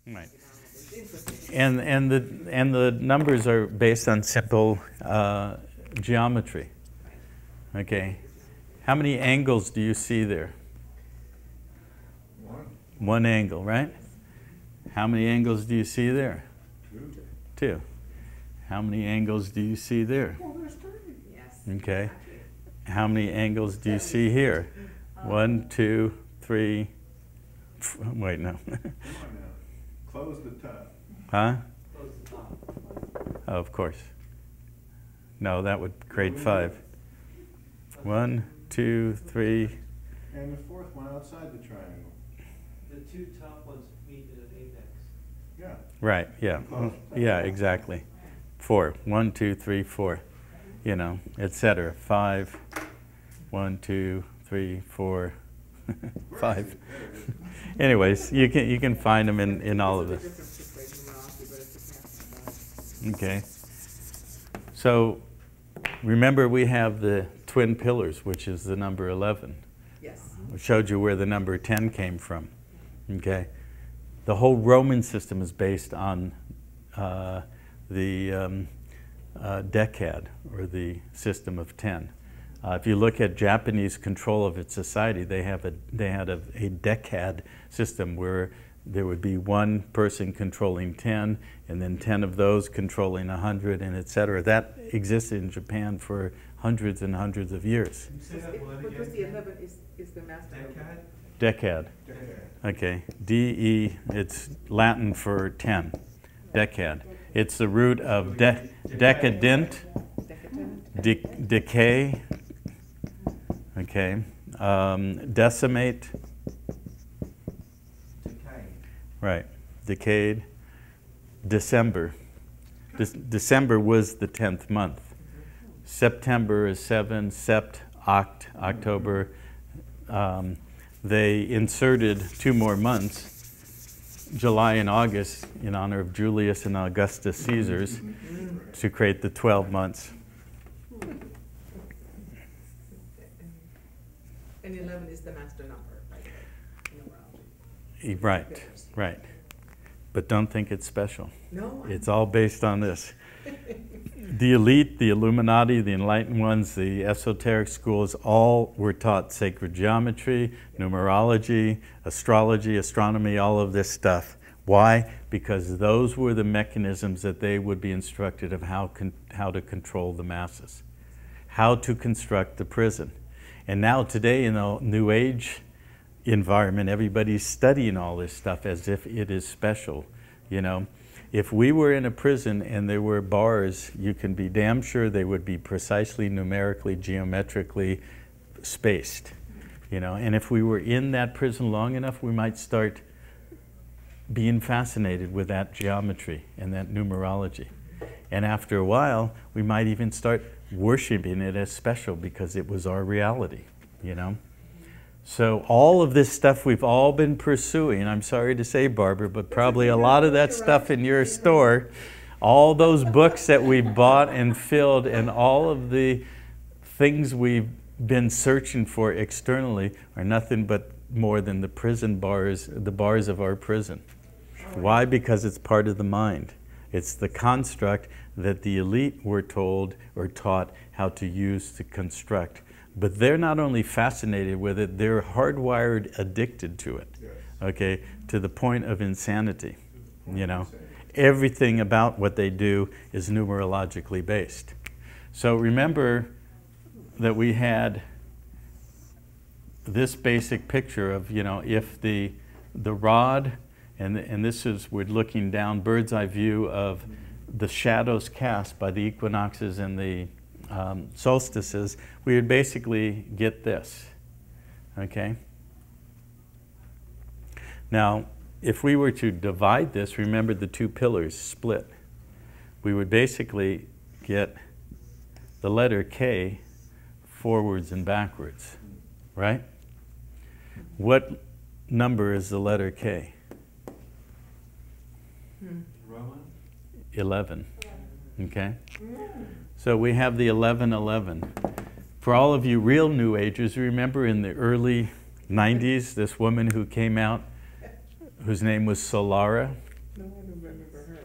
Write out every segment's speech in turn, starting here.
Right. And the numbers are based on simple geometry. Okay. How many angles do you see there? One angle, right? How many angles do you see there? Two. How many angles do you see there? Okay. How many angles do you see here? 1, 2, 3. Wait, no. Close the top. Huh? Oh, of course. No, that would create 5. 1, 2, 3. And the fourth one outside the triangle. The two top ones meet at an apex. Yeah. Right, yeah. Yeah, exactly. 4. 1, 2, 3, 4. You know, etc. 5. 1, 2, 3, 4. 5. Anyways, you can find them in all of this. Okay. So remember, we have the twin pillars, which is the number 11. Yes. I showed you where the number 10 came from. Okay. The whole Roman system is based on the Decad, or the system of 10. If you look at Japanese control of its society, they had a Decad system where there would be one person controlling 10, and then 10 of those controlling 100, and etc. That existed in Japan for hundreds and hundreds of years. Because the 11 is the master. Decad. Okay. D-E, it's Latin for 10. Decad. It's the root of decadent, decay, okay, decimate, right, decayed, December. December was the 10th month. September is 7, sept, oct, October. They inserted 2 more months, July and August, in honor of Julius and Augustus Caesars, to create the 12 months. And 11 is the master number, by the way, numerology. Right, right. But don't think it's special. No. It's all based on this. The elite, the Illuminati, the enlightened ones, the esoteric schools, all were taught sacred geometry, numerology, astrology, astronomy, all of this stuff. Why? Because those were the mechanisms that they would be instructed of how to control the masses, how to construct the prison. And now today, in the New Age environment, everybody's studying all this stuff as if it is special, you know. If we were in a prison and there were bars, you can be damn sure they would be precisely, numerically, geometrically spaced, you know. And if we were in that prison long enough, we might start being fascinated with that geometry and that numerology. And after a while, we might even start worshiping it as special because it was our reality, you know. So all of this stuff we've all been pursuing, I'm sorry to say, Barbara, but probably a lot of that stuff in your store, all those books that we've bought and filled, and all of the things we've been searching for externally are nothing but more than the prison bars, the bars of our prison. Why? Because it's part of the mind. It's the construct that the elite were told or taught how to use to construct. But they're not only fascinated with it, they're hardwired addicted to it, okay, to the point of insanity, you know. Everything about what they do is numerologically based. So remember that we had this basic picture of, you know, if the rod, and this is, we're looking down, bird's eye view of the shadows cast by the equinoxes and the solstices, we would basically get this, okay? Now, if we were to divide this, remember the 2 pillars split, we would basically get the letter K forwards and backwards, right? What number is the letter K? Roman? 11, okay? So we have the 1111. For all of you real New Agers, remember in the early 90s, this woman who came out, whose name was Solara, No, I don't remember her,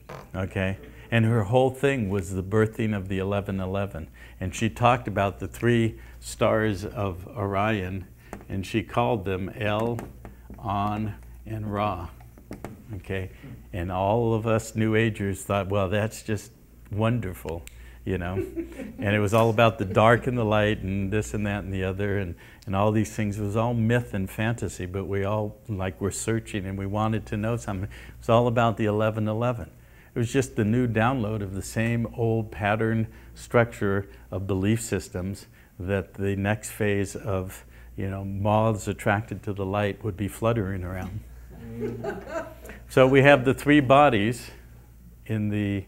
but I know. Okay, and her whole thing was the birthing of the 1111, and she talked about the 3 stars of Orion, and she called them El, On, and Ra. Okay, and all of us New Agers thought, well, that's just wonderful, you know. And it was all about the dark and the light and this and that and the other and all these things. It was all myth and fantasy, but we all were searching and we wanted to know something. It was all about the 1111. It was just the new download of the same old pattern structure of belief systems that the next phase of, you know, moths attracted to the light would be fluttering around. So we have the 3 bodies in the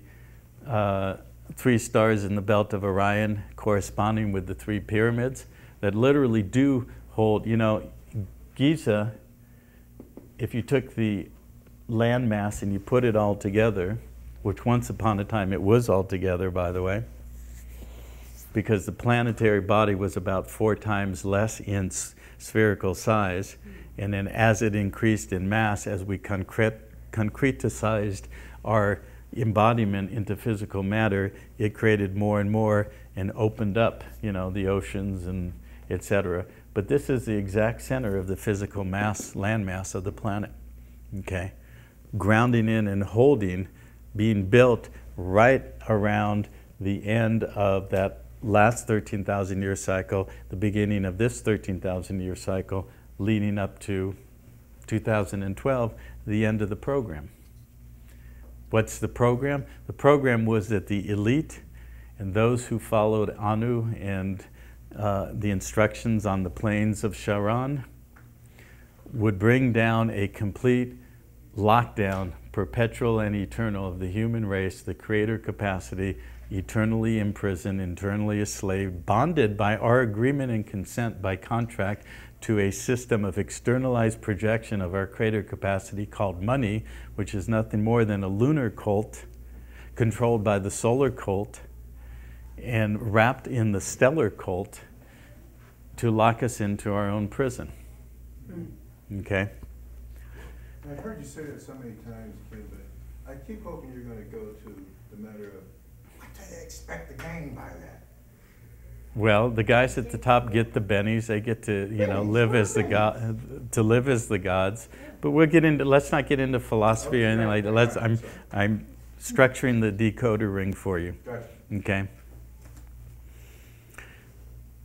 3 stars in the belt of Orion corresponding with the 3 pyramids that literally do hold, you know, Giza, if you took the landmass and you put it all together, which once upon a time it was all together, by the way, because the planetary body was about 4 times less in spherical size, and then as it increased in mass, as we concretized our embodiment into physical matter, it created more and more and opened up, you know, the oceans and etc. But this is the exact center of the physical mass, landmass of the planet, okay? Grounding in and holding, being built right around the end of that last 13,000 year cycle, the beginning of this 13,000 year cycle, leading up to 2012, the end of the program. What's the program? The program was that the elite and those who followed Anu and the instructions on the plains of Charon would bring down a complete lockdown, perpetual and eternal, of the human race, the creator capacity, eternally imprisoned, eternally a slave, bonded by our agreement and consent by contract to a system of externalized projection of our creator capacity called money, which is nothing more than a lunar cult controlled by the solar cult and wrapped in the stellar cult to lock us into our own prison. Okay? I've heard you say that so many times, Ken, but I keep hoping you're going to go to the matter of what do they expect to gain by that? Well, the guys at the top get the bennies. They get to, you know, live as the gods. But we'll get into. Let's not get into philosophy or anything like that. I'm structuring the decoder ring for you. Gotcha. Okay.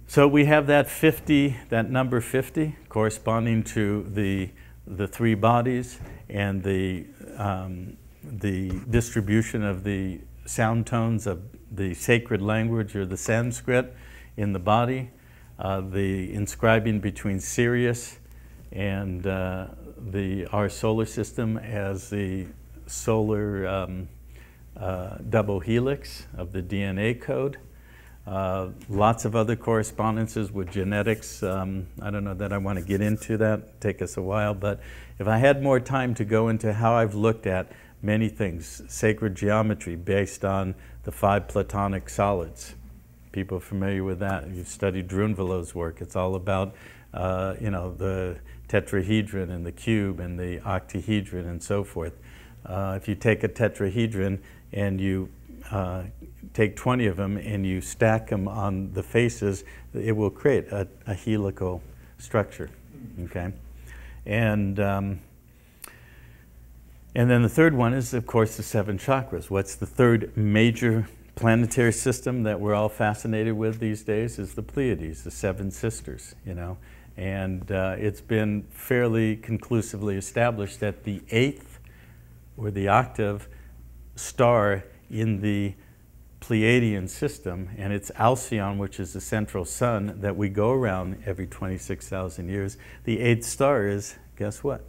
So we have that 50, that number 50, corresponding to the 3 bodies and the distribution of the sound tones of the sacred language or the Sanskrit in the body, the inscribing between Sirius and our solar system as the solar double helix of the DNA code. Lots of other correspondences with genetics. I don't know that I want to get into that, take us a while, but if I had more time to go into how I've looked at many things, sacred geometry based on the 5 Platonic solids. People familiar with that? You've studied Drunvalo's work. It's all about, you know, the tetrahedron and the cube and the octahedron and so forth. If you take a tetrahedron and you take 20 of them and you stack them on the faces, it will create a helical structure, okay? And then the third one is, of course, the 7 chakras. What's the third major planetary system that we're all fascinated with these days? Is the Pleiades, the 7 sisters, you know? And it's been fairly conclusively established that the 8th or the octave star in the Pleiadian system, and it's Alcyon, which is the central sun that we go around every 26,000 years. The 8th star is, guess what?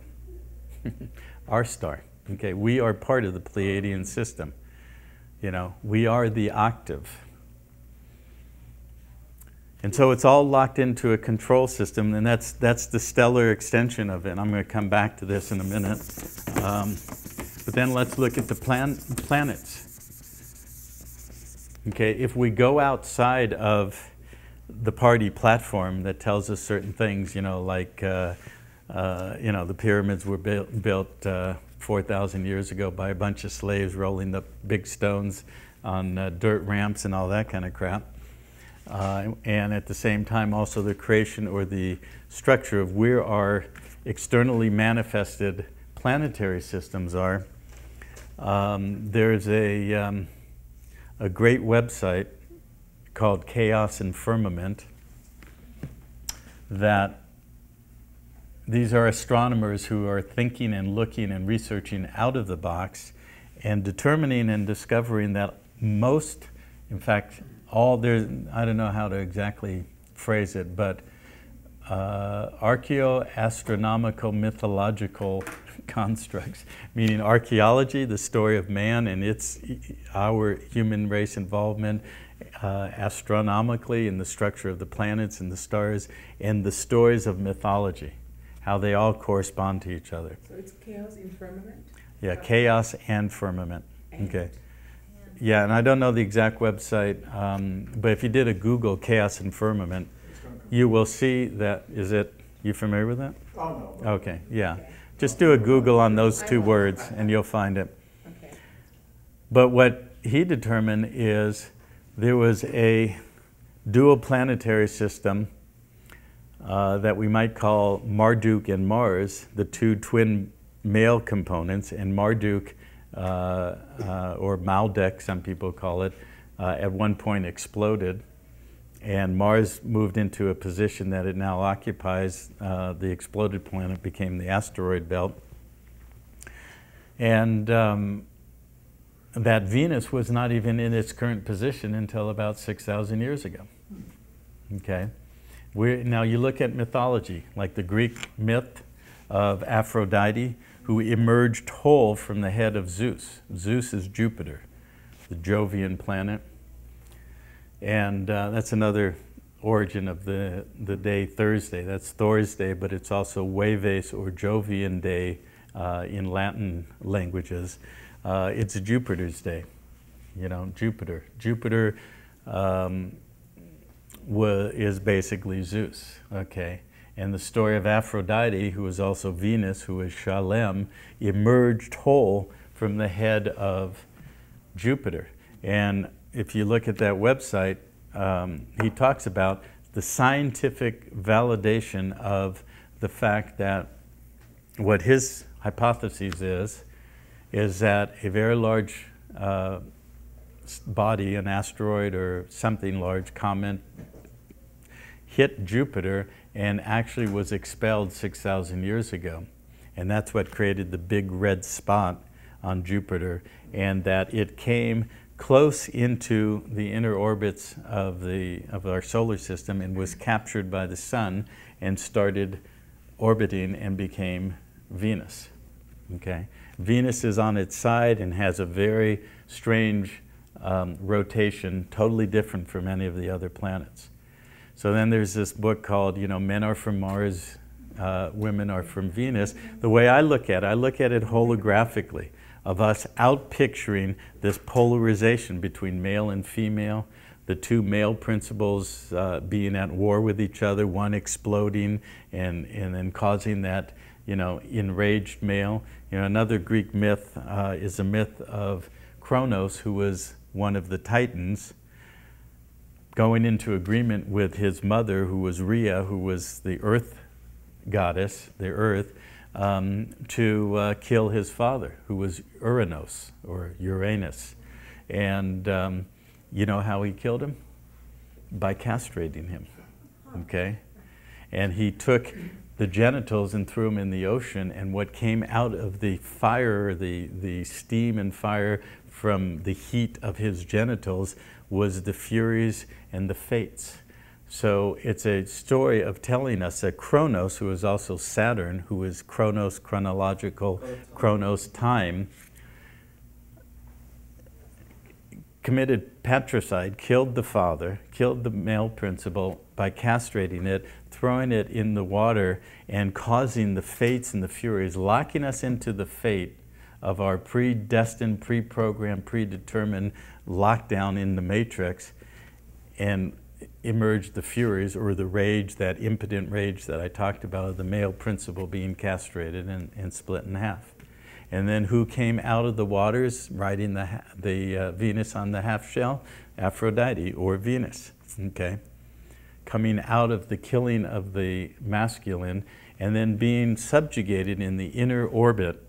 Our star. Okay, we are part of the Pleiadian system. You know, we are the octave. And so it's all locked into a control system, and that's the stellar extension of it. I'm going to come back to this in a minute. But then let's look at the planets. Okay, if we go outside of the party platform that tells us certain things, you know, like, you know, the pyramids were built 4,000 years ago by a bunch of slaves rolling the big stones on dirt ramps and all that kind of crap. And at the same time also the creation or the structure of where our externally manifested planetary systems are. There's a great website called Chaos and Firmament that these are astronomers who are thinking and looking and researching out of the box and determining and discovering that most, in fact, all there, I don't know how to exactly phrase it, but archaeo-astronomical mythological constructs, meaning archaeology, the story of man and our human race involvement, astronomically in the structure of the planets and the stars, and the stories of mythology, how they all correspond to each other. So it's chaos in firmament? Yeah, chaos and firmament. Okay. Yeah, and I don't know the exact website, but if you did a Google chaos and firmament, you will see that, you familiar with that? Oh, no. Okay, yeah. Just do a Google on those two words and you'll find it. Okay. But what he determined is there was a dual planetary system that we might call Marduk and Mars, the two twin male components, and Marduk, or Maldek, some people call it, at one point exploded, and Mars moved into a position that it now occupies. The exploded planet became the asteroid belt, and that Venus was not even in its current position until about 6,000 years ago. Okay, now you look at mythology, like the Greek myth of Aphrodite, who emerged whole from the head of Zeus. Zeus is Jupiter, the Jovian planet. And that's another origin of the day Thursday. That's Thor's day, but it's also Jueves or Jovian day in Latin languages. It's Jupiter's day, Jupiter. Jupiter is basically Zeus, okay? And the story of Aphrodite, who is also Venus, who is Shalem, emerged whole from the head of Jupiter. And if you look at that website, he talks about the scientific validation of the fact that what his hypothesis is that a very large body, an asteroid or something large, comet, hit Jupiter and actually was expelled 6,000 years ago. And that's what created the big red spot on Jupiter, and that it came close into the inner orbits of our solar system and was captured by the sun and started orbiting and became Venus. Okay? Venus is on its side and has a very strange rotation, totally different from any of the other planets. So then there's this book called, Men Are From Mars, Women Are From Venus. The way I look at it holographically, of us outpicturing this polarization between male and female, the two male principles being at war with each other, one exploding and then causing that, enraged male. Another Greek myth is a myth of Kronos, who was one of the Titans, going into agreement with his mother, who was Rhea, who was the earth goddess, the earth, to kill his father, who was Uranus, or Uranus. And you know how he killed him? By castrating him, okay? And he took the genitals and threw them in the ocean, and what came out of the fire, the steam and fire from the heat of his genitals was the Furies and the Fates. So it's a story of telling us that Kronos, who is also Saturn, who is Chronos, chronological, Chronos, time, committed patricide, killed the father, killed the male principal by castrating it, throwing it in the water, and causing the Fates and the Furies, locking us into the fate of our predestined, pre-programmed, predetermined lockdown in the matrix, and emerged the Furies, or the rage, that impotent rage that I talked about, of the male principle being castrated and split in half. And then who came out of the waters riding the Venus on the half shell? Aphrodite, or Venus, okay? Coming out of the killing of the masculine and then being subjugated in the inner orbit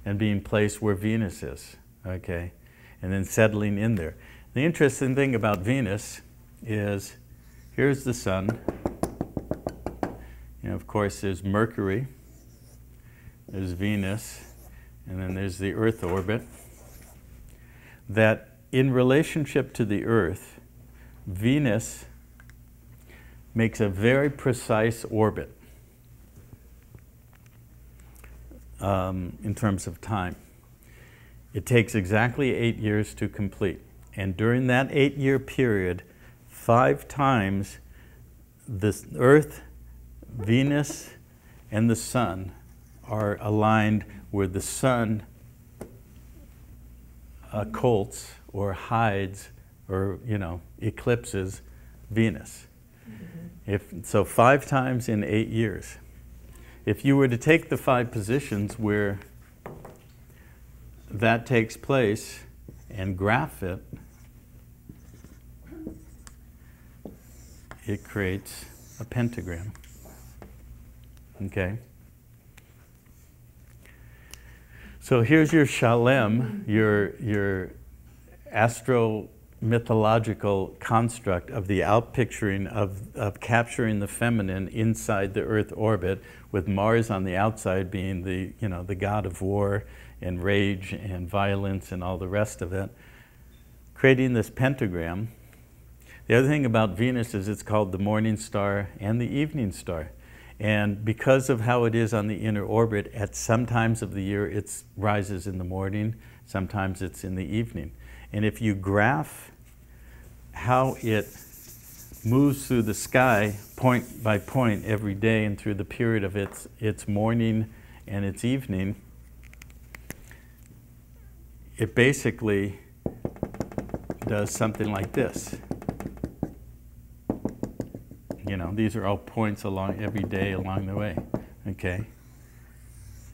and being placed where Venus is, okay? And then settling in there. The interesting thing about Venus is, here's the sun. You know, of course, there's Mercury, there's Venus, and then there's the Earth orbit. That in relationship to the Earth, Venus makes a very precise orbit in terms of time. It takes exactly 8 years to complete. And during that 8-year period, 5 times the Earth, Venus, and the Sun are aligned where the Sun occults or hides or, you know, eclipses Venus. So 5 times in 8 years. If you were to take the 5 positions where that takes place and graph it, it creates a pentagram. Okay? So here's your shalem, your astro-mythological construct of the outpicturing of capturing the feminine inside the Earth orbit, with Mars on the outside being the, you know, the god of war and rage and violence and all the rest of it, creating this pentagram. The other thing about Venus is it's called the morning star and the evening star. And because of how it is on the inner orbit, at some times of the year it rises in the morning, sometimes it's in the evening. And if you graph how it moves through the sky point by point every day and through the period of its morning and its evening, it basically does something like this. You know, these are all points along every day along the way, okay?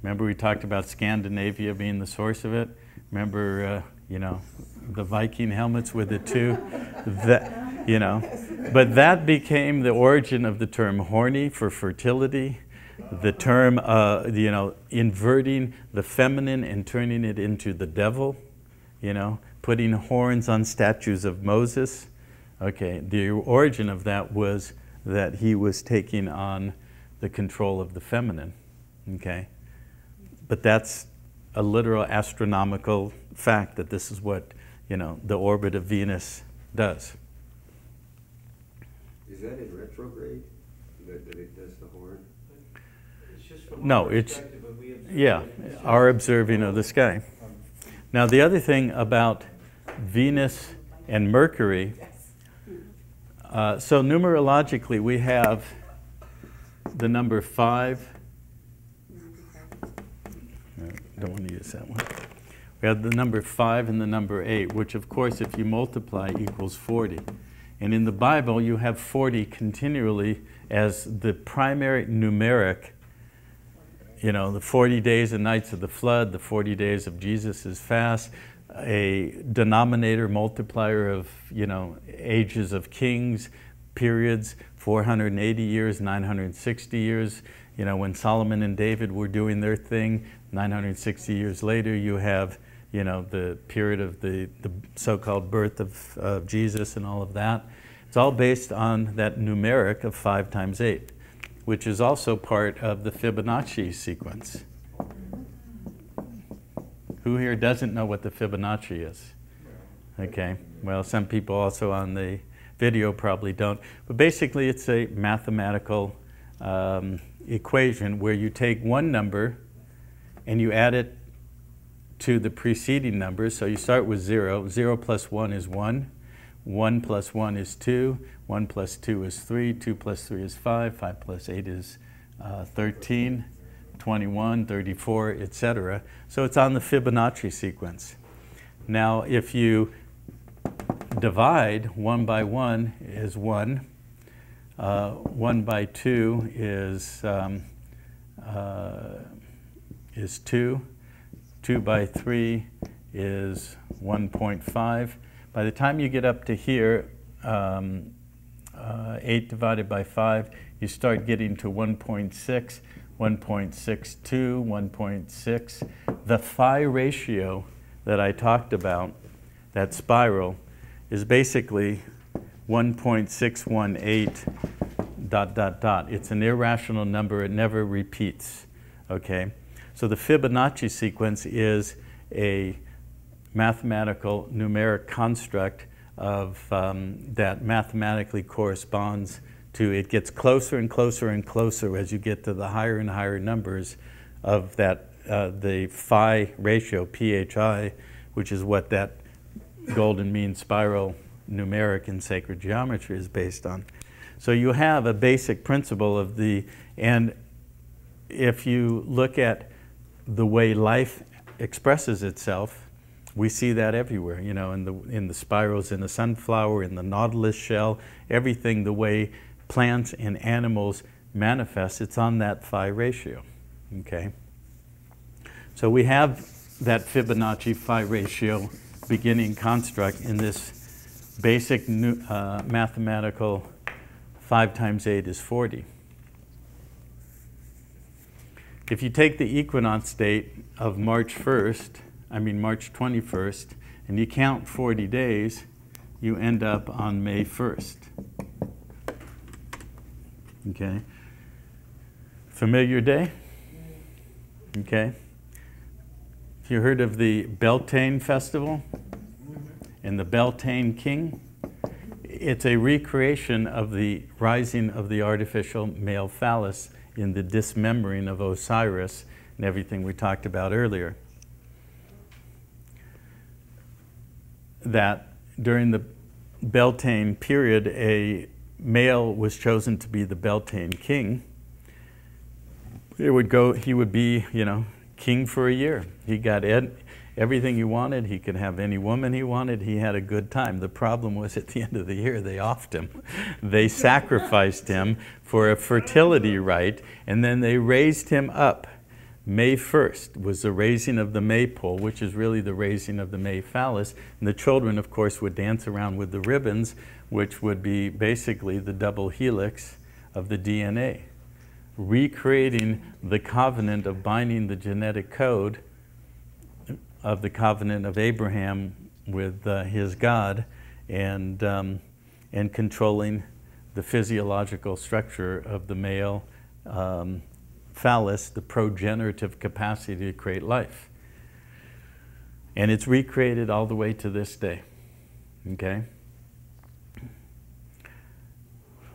Remember we talked about Scandinavia being the source of it? Remember, you know, the Viking helmets with the 2? That, you know, but that became the origin of the term horny for fertility, the term, you know, inverting the feminine and turning it into the devil, you know, putting horns on statues of Moses. Okay, the origin of that was that he was taking on the control of the feminine, okay? But that's a literal astronomical fact that this is what, you know, the orbit of Venus does. Is that in retrograde, that it does the horn? It's just from No, our it's, perspective, but we observe yeah, it. our observing of the sky. Now the other thing about Venus and Mercury, so numerologically we have the number 5. Don't want to use that one. We have the number 5 and the number 8, which of course if you multiply equals 40. And in the Bible you have 40 continually as the primary numeric, you know, the 40 days and nights of the flood, the 40 days of Jesus' fast, a denominator multiplier of, you know, ages of kings, periods, 480 years, 960 years. You know, when Solomon and David were doing their thing, 960 years later, you have, you know, the period of the so-called birth of Jesus and all of that. It's all based on that numeric of 5 times 8, which is also part of the Fibonacci sequence. Who here doesn't know what the Fibonacci is? Okay, well, some people also on the video probably don't. But basically it's a mathematical equation where you take one number and you add it to the preceding numbers. So you start with 0. 0 plus 1 is 1. 1 plus 1 is 2. 1 plus 2 is 3. 2 plus 3 is 5. 5 plus 8 is 13. 21, 34, etc. So it's on the Fibonacci sequence. Now if you divide 1 by 1 is 1. 1 by 2 is 2. 2 by 3 is 1.5. By the time you get up to here, 8 divided by 5, you start getting to 1.6, 1.62, 1.6. The phi ratio that I talked about, that spiral, is basically 1.618 ... It's an irrational number. It never repeats. Okay? So the Fibonacci sequence is a mathematical numeric construct of that mathematically corresponds to, it gets closer and closer and closer as you get to the higher and higher numbers of that, the phi ratio, PHI, which is what that golden mean spiral numeric in sacred geometry is based on. So you have a basic principle of the, and if you look at the way life expresses itself, we see that everywhere, you know, in the spirals in the sunflower, in the nautilus shell, everything, the way plants and animals manifest, it's on that phi ratio, okay? So we have that Fibonacci phi ratio beginning construct in this basic mathematical 5 times 8 is 40. If you take the equinox date of March 21st, and you count 40 days, you end up on May 1st. Okay? Familiar day? Okay? Have you heard of the Beltane festival and the Beltane king? It's a recreation of the rising of the artificial male phallus in the dismembering of Osiris and everything we talked about earlier. That during the Beltane period, a male was chosen to be the Beltane king. He would be, you know, king for a year. He got everything he wanted. He could have any woman he wanted. He had a good time. The problem was at the end of the year, they offed him. They sacrificed him for a fertility rite, and then they raised him up. May 1st was the raising of the maypole, which is really the raising of the May phallus. And the children, of course, would dance around with the ribbons, which would be basically the double helix of the DNA, recreating the covenant of binding the genetic code of the covenant of Abraham with his God, and controlling the physiological structure of the male phallus, the progenerative capacity to create life. And it's recreated all the way to this day. Okay?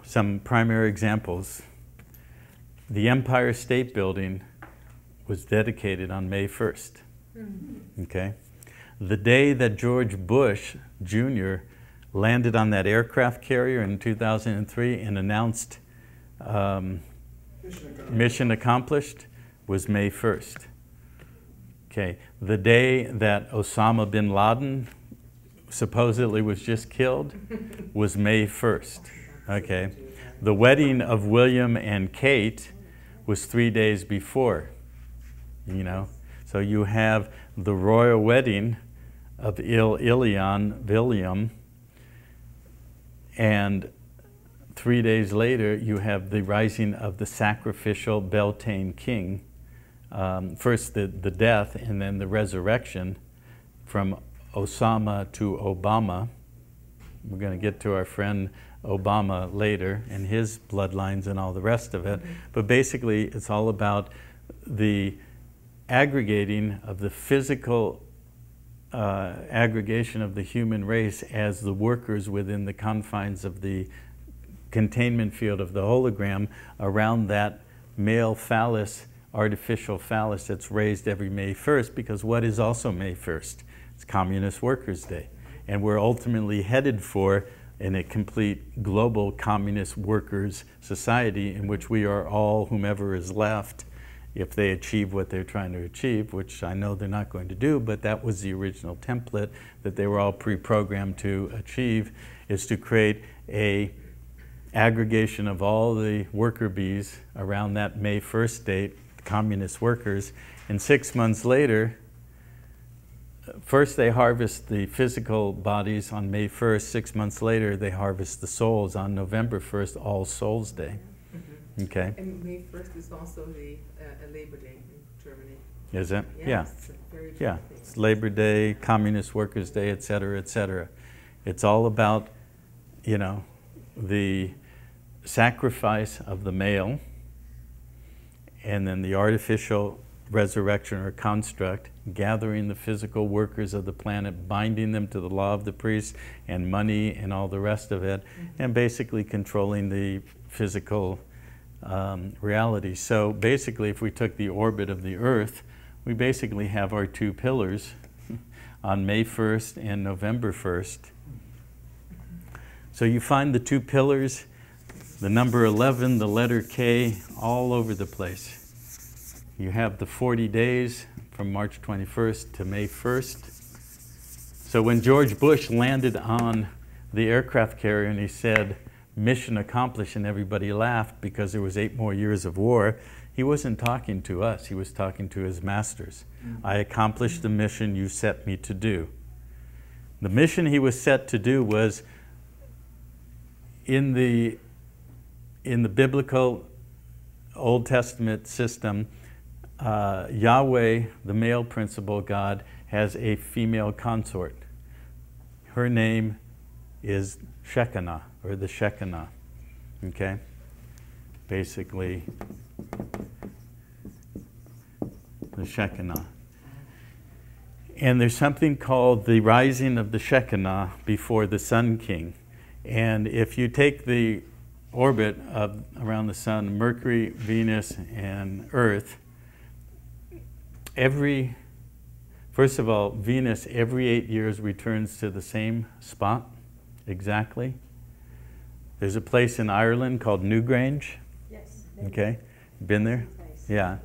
Some primary examples. The Empire State Building was dedicated on May 1st. Okay? The day that George Bush Jr. landed on that aircraft carrier in 2003 and announced mission accomplished was May 1st. Okay, the day that Osama bin Laden supposedly was just killed was May 1st. Okay, the wedding of William and Kate was 3 days before, you know. So you have the royal wedding of Ilion, William, and 3 days later you have the rising of the sacrificial Beltane king. First the death and then the resurrection from Osama to Obama. We're going to get to our friend Obama later and his bloodlines and all the rest of it. But basically it's all about the aggregating of the physical aggregation of the human race as the workers within the confines of the containment field of the hologram around that male phallus, artificial phallus that's raised every May 1st, because what is also May 1st? It's Communist Workers' Day. And we're ultimately headed for a complete global communist workers society in which we are all, whomever is left, if they achieve what they're trying to achieve, which I know they're not going to do, but that was the original template that they were all pre-programmed to achieve, is to create a aggregation of all the worker bees around that May 1st date, communist workers, and 6 months later, first they harvest the physical bodies on May 1st. 6 months later, they harvest the souls on November 1st, All Souls Day. Mhm. Okay, And May 1st is also the Labor Day in Germany. is it? Yes, Yeah. it's a very Yeah, big thing. it's Labor Day, Communist Workers' Day, et cetera, et cetera. It's all about, you know, the sacrifice of the male and then the artificial resurrection or construct, gathering the physical workers of the planet, binding them to the law of the priest and money and all the rest of it, and basically controlling the physical reality. So basically, if we took the orbit of the Earth, we basically have our two pillars on May 1st and November 1st. So you find the two pillars, the number 11, the letter K, all over the place. You have the 40 days from March 21st to May 1st. So when George Bush landed on the aircraft carrier and he said, "Mission accomplished," and everybody laughed because there was 8 more years of war, he wasn't talking to us, he was talking to his masters. I accomplished the mission you set me to do. The mission he was set to do was in the biblical Old Testament system, Yahweh, the male principal God, has a female consort. Her name is Shekinah, or the Shekinah, okay? Basically, the Shekinah. And there's something called the rising of the Shekinah before the Sun King. And if you take the orbit around the Sun, Mercury, Venus, and Earth, first of all, Venus every 8 years returns to the same spot, exactly. There's a place in Ireland called Newgrange. Yes. Okay, been there? Nice. Yeah.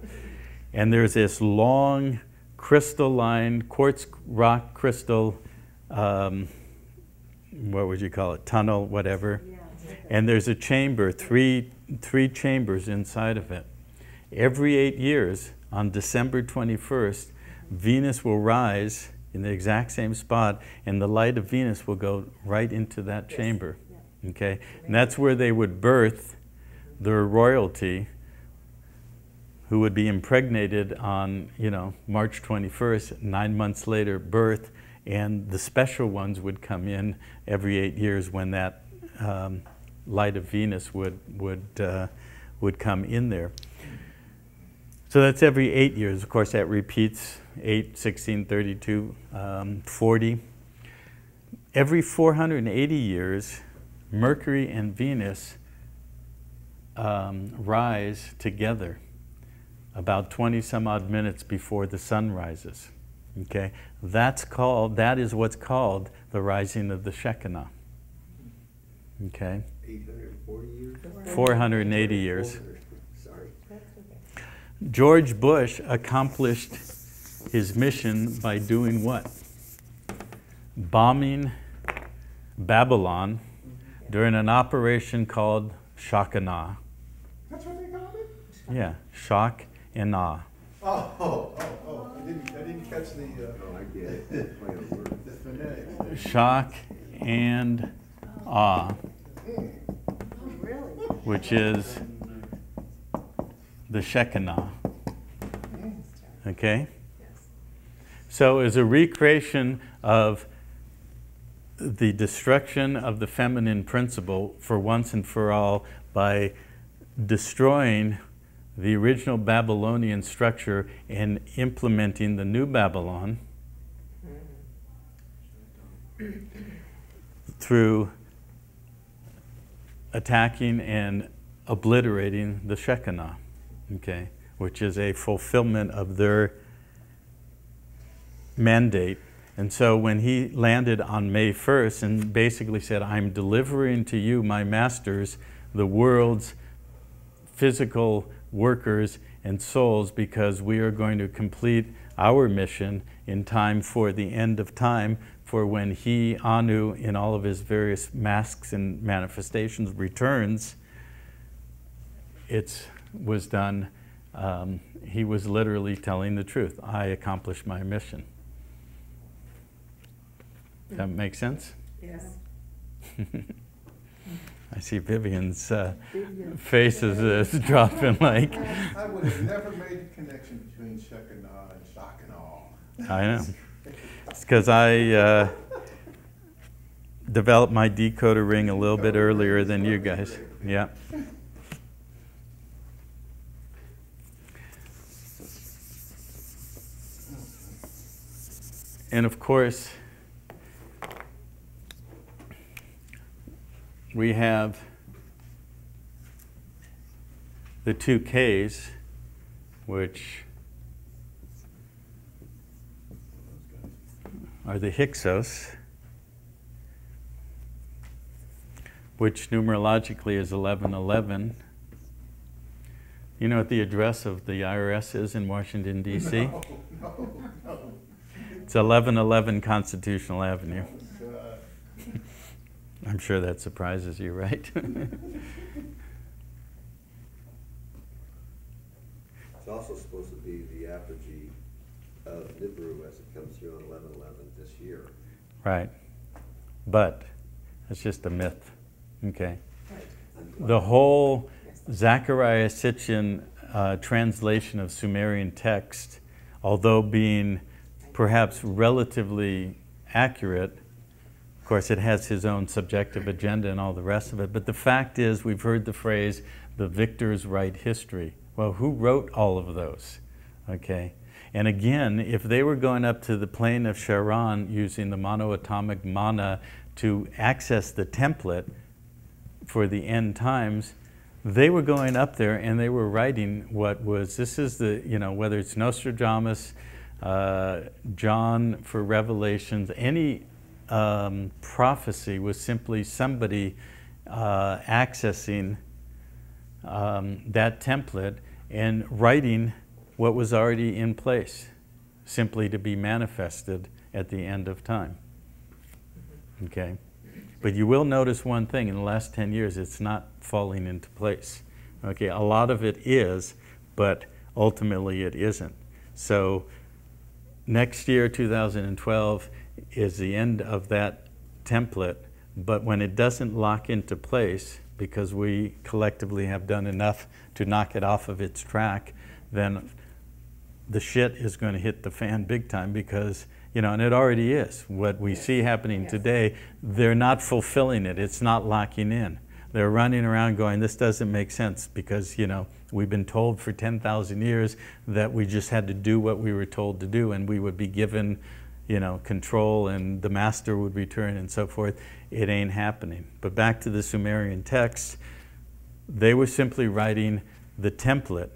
And there's this long crystalline, quartz rock crystal, what would you call it, tunnel, whatever. Yeah. And there's a chamber, three chambers inside of it. Every 8 years, on December 21st, Venus will rise in the exact same spot, and the light of Venus will go right into that chamber. Yeah. Okay? And that's where they would birth their royalty, who would be impregnated on, March 21st, 9 months later, birth, and the special ones would come in every 8 years when that light of Venus would come in there. So that's every 8 years. Of course, that repeats 8, 16, 32, 40. Every 480 years, Mercury and Venus rise together about 20 some odd minutes before the sun rises. Okay? That is what's called the rising of the Shekinah. Okay? 840 years? 480 years. 400. Sorry. George Bush accomplished his mission by doing what? Bombing Babylon during an operation called Shekinah. That's what they called it? Yeah, shock and awe. Oh, I didn't catch the, Oh, I get it. Play on words. the phonetics. Shock and awe, which is the Shekinah. Okay? So it's a recreation of the destruction of the feminine principle for once and for all by destroying the original Babylonian structure and implementing the new Babylon through attacking and obliterating the Shekinah, okay, which is a fulfillment of their mandate. And so when he landed on May 1st and basically said, "I'm delivering to you, my masters, the world's physical workers and souls, because we are going to complete our mission in time for the end of time, for when he, Anu, in all of his various masks and manifestations, returns," it was done. He was literally telling the truth. I accomplished my mission. Does that make sense? Yes. I see Vivian's face is dropping like. I would have never made the connection between Shekinah and shock and awe. I know. It's because I developed my decoder ring a little bit earlier than you guys. Yeah. And of course, we have the two Ks, which are the Hyksos, which numerologically is 1111. You know what the address of the IRS is in Washington, D.C.? No, no. It's 1111 Constitutional Avenue. God. I'm sure that surprises you, right? It's also supposed to be the apogee of Nibiru as it comes through on 11/11 this year. Right. But it's just a myth. Okay. The whole Zechariah Sitchin translation of Sumerian text, although being perhaps relatively accurate, of course it has his own subjective agenda and all the rest of it, but the fact is we've heard the phrase, the victors write history. Well, who wrote all of those? Okay. And again, if they were going up to the plane of Charon using the monoatomic mana to access the template for the end times, they were going up there and they were writing what was, this is the, you know, whether it's Nostradamus, John for Revelations, any prophecy was simply somebody accessing that template and writing what was already in place, simply to be manifested at the end of time. Okay? But you will notice one thing, in the last 10 years, it's not falling into place. Okay, a lot of it is, but ultimately it isn't. So next year, 2012, is the end of that template, but when it doesn't lock into place, because we collectively have done enough to knock it off of its track, then the shit is going to hit the fan big time, because, you know, and it already is. What we see happening today, they're not fulfilling it. It's not locking in. They're running around going, this doesn't make sense, because, you know, we've been told for 10,000 years that we just had to do what we were told to do, and we would be given, you know, control, and the master would return and so forth. It ain't happening. But back to the Sumerian texts, they were simply writing the template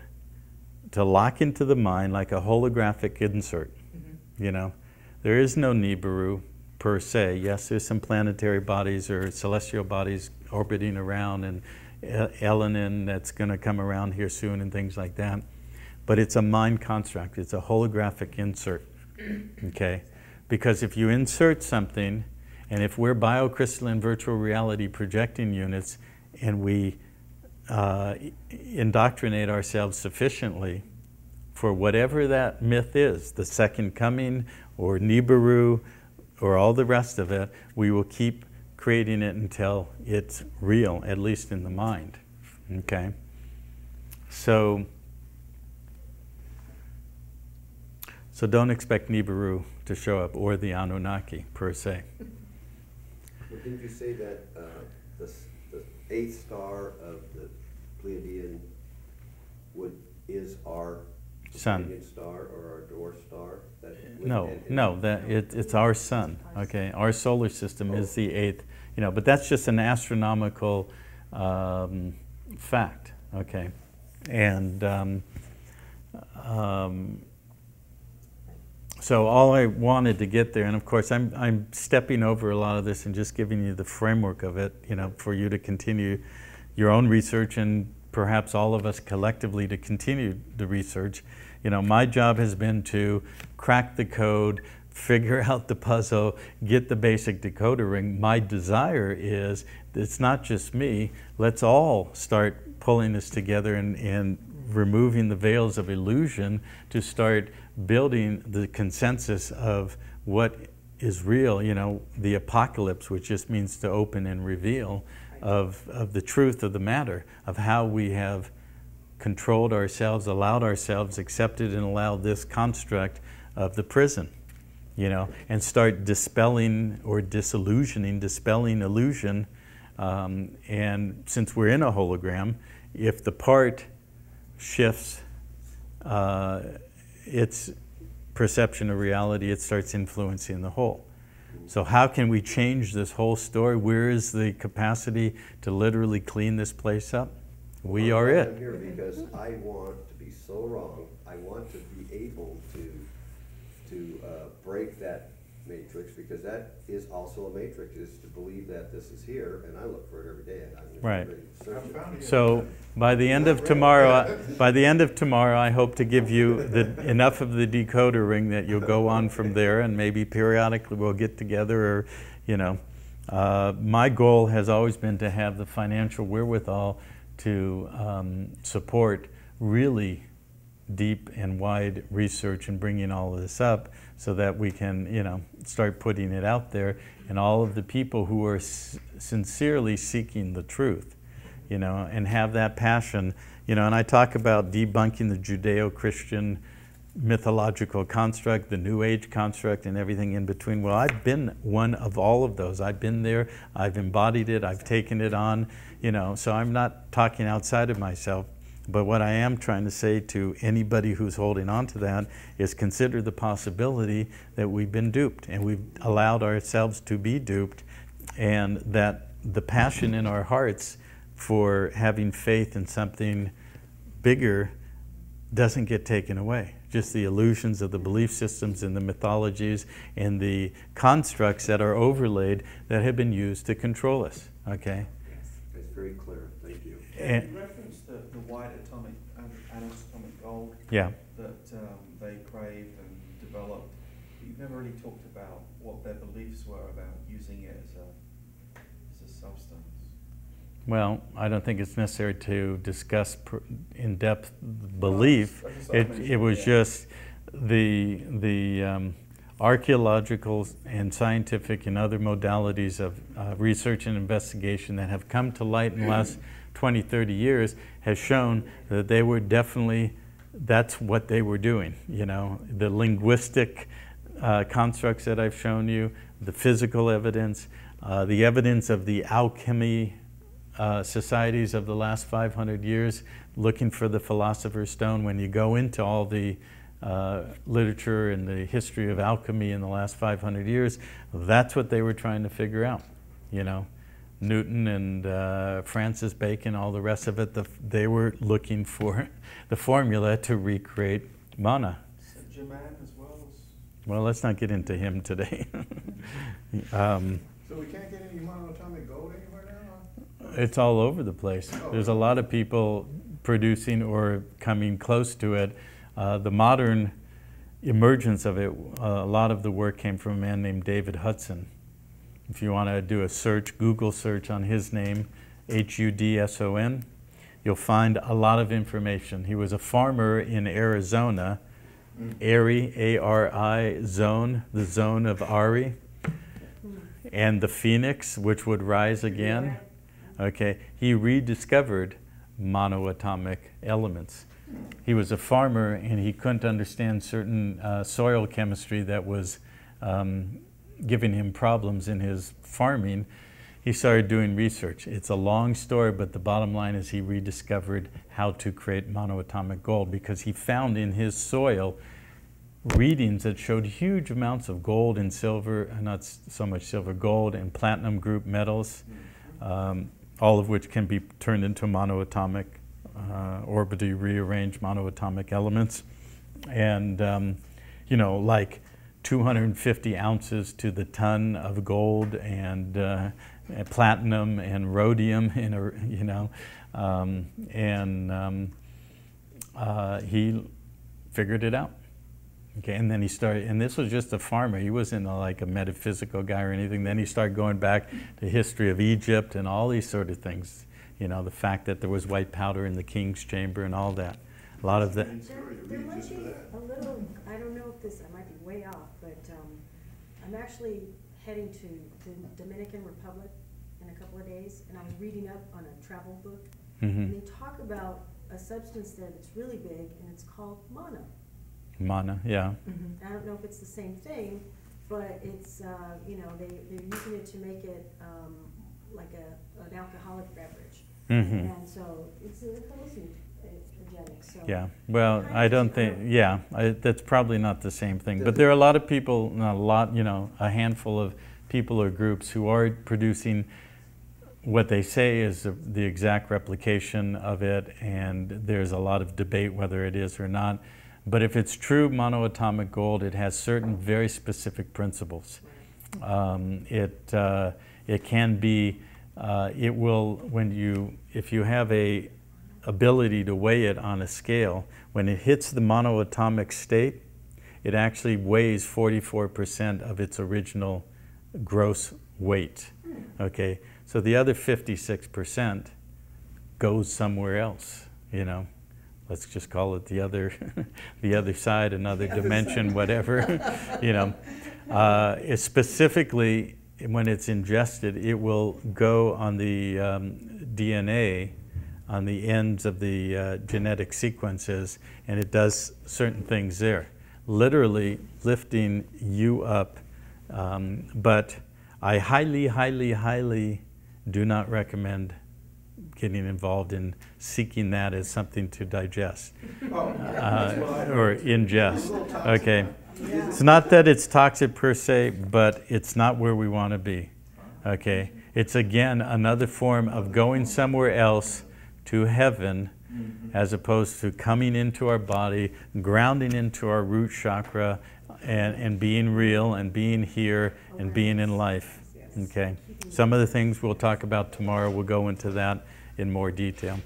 to lock into the mind like a holographic insert. You know, there is no Nibiru per se. Yes, there's some planetary bodies or celestial bodies orbiting around, and Elenin that's going to come around here soon and things like that. But it's a mind construct. It's a holographic insert. Okay? Because if you insert something, and if we're biocrystalline virtual reality projecting units, and we indoctrinate ourselves sufficiently for whatever that myth is, the second coming or Nibiru or all the rest of it, we will keep creating it until it's real, at least in the mind. Okay? So don't expect Nibiru to show up, or the Anunnaki per se. Well, didn't you say that the eighth star of the Pleiadian is our Sun. companion star or our dwarf star? It's our sun. Okay, our solar system is the eighth. You know, but that's just an astronomical fact. Okay, and so all I wanted to get there, and of course I'm stepping over a lot of this and just giving you the framework of it, you know, for you to continue your own research, and perhaps all of us collectively to continue the research. You know, my job has been to crack the code, figure out the puzzle, get the basic decoder ring. My desire is, it's not just me, let's all start pulling this together and removing the veils of illusion to start building the consensus of what is real, you know, the apocalypse, which just means to open and reveal of the truth of the matter, of how we have controlled ourselves, allowed ourselves, accepted and allowed this construct of the prison, you know, and start dispelling or dispelling illusion. And since we're in a hologram, if the part shifts its perception of reality, it starts influencing the whole. So how can we change this whole story? Where is the capacity to literally clean this place up? We are it. I'm here because I want to be so wrong. I want to be able to break that matrix, because that is also a matrix, is to believe that this is here, and I look for it every day. And I'm Right. ready to search it. So by the end of tomorrow, I hope to give you enough of the decoder ring that you'll go on from there, and maybe periodically we'll get together, or, you know. My goal has always been to have the financial wherewithal to support really deep and wide research and bringing all of this up, so that we can, you know, start putting it out there, and all of the people who are sincerely seeking the truth, you know, and have that passion, you know. And I talk about debunking the Judeo-Christian mythological construct, the New Age construct, and everything in between. Well, I've been one of all of those. I've been there, I've embodied it, I've taken it on, you know, so I'm not talking outside of myself. But what I am trying to say to anybody who's holding on to that is, consider the possibility that we've been duped, and we've allowed ourselves to be duped, and that the passion in our hearts for having faith in something bigger doesn't get taken away. Just the illusions of the belief systems and the mythologies and the constructs that are overlaid that have been used to control us, okay? It's very clear. Thank you. And, you referenced the white atomic, anatomic gold yeah. that they craved and developed. But you've never really talked about what their beliefs were about using it as a substance. Well, I don't think it's necessary to discuss in-depth belief. It was just the archaeological and scientific and other modalities of research and investigation that have come to light in the last 20, 30 years has shown that they were definitely, that's what they were doing. You know, the linguistic constructs that I've shown you, the physical evidence, the evidence of the alchemy societies of the last 500 years, looking for the philosopher's stone. When you go into all the literature and the history of alchemy in the last 500 years, that's what they were trying to figure out. You know, Newton and Francis Bacon, all the rest of it, they were looking for the formula to recreate mana. Saint-Germain as well? Well, let's not get into him today. So we can't get any monatomic gold anywhere now? It's all over the place. There's a lot of people producing or coming close to it. The modern emergence of it, a lot of the work came from a man named David Hudson. If you want to do a search, Google search on his name, Hudson, you'll find a lot of information. He was a farmer in Arizona, Ari, A-R-I, zone, the zone of Ari, and the phoenix, which would rise again. Okay, he rediscovered monoatomic elements. He was a farmer, and he couldn't understand certain soil chemistry that was giving him problems in his farming. He started doing research. It's a long story, but the bottom line is he rediscovered how to create monoatomic gold, because he found in his soil readings that showed huge amounts of gold and silver, not so much silver, gold and platinum group metals, all of which can be turned into monoatomic, orbitally rearranged monoatomic elements. And, you know, like 250 ounces to the ton of gold and platinum and rhodium, in a, you know, he figured it out. Okay, and then he started, and this was just a farmer. He wasn't like a metaphysical guy or anything. Then he started going back to history of Egypt and all these sort of things. You know, the fact that there was white powder in the king's chamber and all that. A lot of that. There might be a little, I don't know if this, I might be way off, but I'm I'm actually heading to the Dominican Republic in a couple of days, and I was reading up on a travel book, and they talk about a substance there that's really big, and it's called mono. Mana, yeah. I don't know if it's the same thing, but it's, you know, they're using it to make it like an alcoholic beverage. And so it's hallucinogenic, so. Yeah, well, I don't think, yeah, that's probably not the same thing. But there are a lot of people, not a lot, you know, a handful of people or groups who are producing what they say is the exact replication of it, and there's a lot of debate whether it is or not. But if it's true monoatomic gold, it has certain very specific principles. It can be, it will, if you have a ability to weigh it on a scale, when it hits the monoatomic state, it actually weighs 44% of its original gross weight. Okay, so the other 56% goes somewhere else, you know. Let's just call it the other, the other side, another dimension, whatever, you know. Specifically, when it's ingested, it will go on the DNA, on the ends of the genetic sequences, and it does certain things there, literally lifting you up. But I highly, highly, highly do not recommend getting involved in seeking that as something to digest or ingest. Okay, it's not that it's toxic per se, but it's not where we want to be. Okay, it's again another form of going somewhere else to heaven, as opposed to coming into our body, grounding into our root chakra, and being real and being here and being in life. Okay, some of the things we'll talk about tomorrow, we'll go into that in more detail.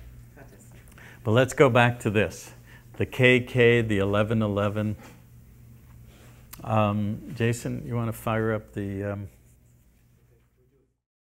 But let's go back to this. The KK, the 1111. Jason, you want to fire up the